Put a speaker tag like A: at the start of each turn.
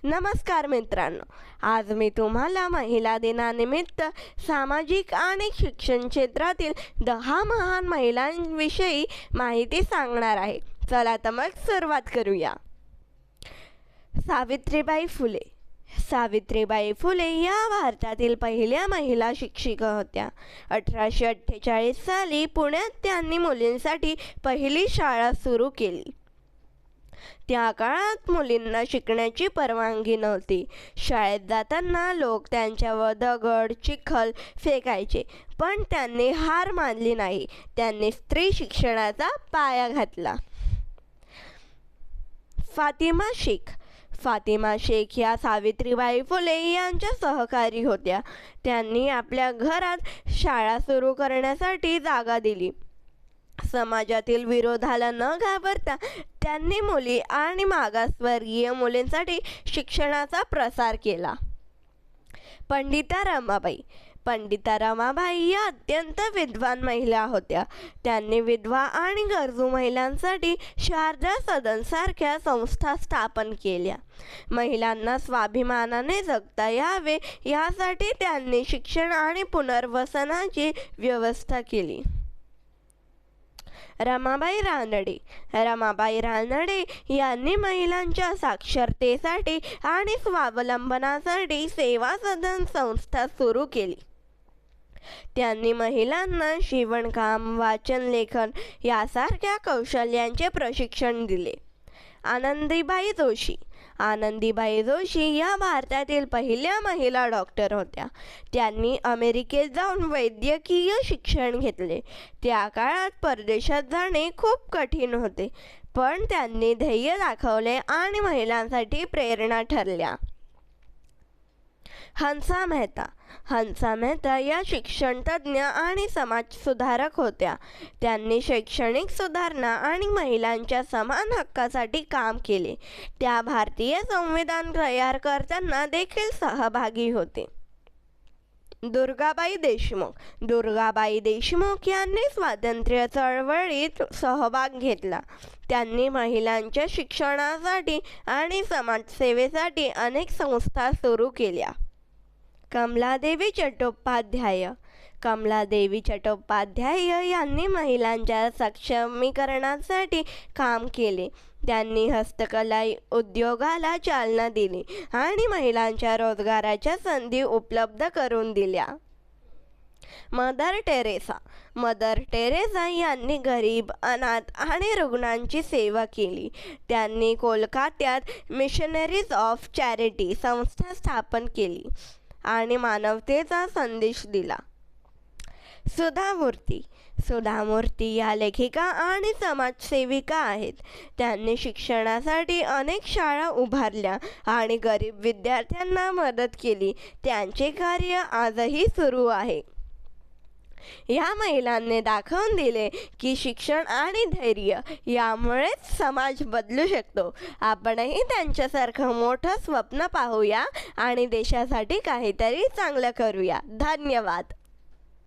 A: नमस्कार मित्रांनो, आज मी तुम्हाला महिला दिनानिमित्त सामाजिक आणि शिक्षण क्षेत्रातील 10 महान महिलांविषयी माहिती सांगणार आहे. चला तर मग सुरुवात करूया. सावित्रीबाई फुले. सावित्रीबाई फुले या भारतातील पहिल्या महिला शिक्षिका होत्या. 1848 साली पुण्यात त्यांनी मुलींसाठी पहिली शाळा सुरू केली. त्या काळात मुलींना शिकण्याची परवानगी नव्हती. शाळेत जाताना लोक त्यांच्यावर दगड, चिखल फेकायचे, पण त्यांनी हार मानली नाही. त्यांनी स्त्री शिक्षणाचा पाया घातला. फातिमा शेख. फातिमा शेख या सावित्रीबाई फुले यांच्या सहकारी होत्या. त्यांनी आपल्या घरात शाळा सुरू करण्यासाठी जागा दिली. समाजातील विरोधाला न घाबरता त्यांनी मुली आणि मागासवर्गीय मुलींसाठी शिक्षणाचा प्रसार केला. पंडिता रमाबाई. पंडिता रमाबाई या अत्यंत विद्वान महिला होत्या. त्यांनी विधवा आणि गरजू महिलांसाठी शारदा सदनसारख्या संस्था स्थापन केल्या. महिलांना स्वाभिमानाने जगता यावे यासाठी त्यांनी शिक्षण आणि पुनर्वसनाची व्यवस्था केली. रमाबाई रानडे. रमाबाई रानडे यांनी महिलांच्या साक्षरतेसाठी आणि स्वावलंबनासाठी सेवा सदन संस्था सुरू केली. त्यांनी महिलांना शिवणकाम, वाचन, लेखन यासारख्या कौशल्यांचे प्रशिक्षण दिले. आनंदीबाई जोशी. आनंदीबाई जोशी या भारतातील पहिल्या महिला डॉक्टर होत्या. त्यांनी अमेरिकेत जाऊन वैद्यकीय शिक्षण घेतले. त्या काळात परदेशात जाणे खूप कठीण होते, पण त्यांनी धैर्य दाखवले आणि महिलांसाठी प्रेरणा ठरल्या. हंसा मेहता. हंसा मेहता या शिक्षणतज्ज्ञ आणि समाजसुधारक होत्या. त्यांनी शैक्षणिक सुधारणा आणि महिलांच्या समान हक्कासाठी काम केले. त्या भारतीय संविधान तयार करताना देखील सहभागी होते. दुर्गाबाई देशमुख. दुर्गाबाई देशमुख यांनी स्वातंत्र्य चळवळीत सहभाग घेतला. त्यांनी महिलांच्या शिक्षणासाठी आणि समाजसेवेसाठी अनेक संस्था सुरू केल्या. कमलादेवी चट्टोपाध्याय. कमलादेवी चट्टोपाध्याय यांनी महिलांच्या सक्षमीकरणासाठी काम केले. त्यांनी हस्तकला उद्योगाला चालना दिली आणि महिलांच्या रोजगाराच्या संधी उपलब्ध करून दिल्या. Mother Teresa. मदर टेरेसा यांनी गरीब, अनाथ आणि रुग्णांची सेवा केली. त्यांनी कोलकात्यात मिशनरीज ऑफ चॅरिटी संस्था स्थापन केली आणि मानवतेचा संदेश दिला. सुधा मूर्ती. सुधा मूर्ती या लेखिका आणि समाजसेविका आहेत. त्यांनी शिक्षणासाठी अनेक शाळा उभारल्या आणि गरीब विद्यार्थ्यांना मदत केली. त्यांचे कार्य आजही सुरू आहे. या महिलांनी दाखवून दिले की शिक्षण आणि धैर्य यामुळेच समाज बदलू शकतो. आपणही त्यांच्यासारखं मोठं स्वप्न पाहूया आणि देशासाठी काहीतरी चांगलं करूया. धन्यवाद.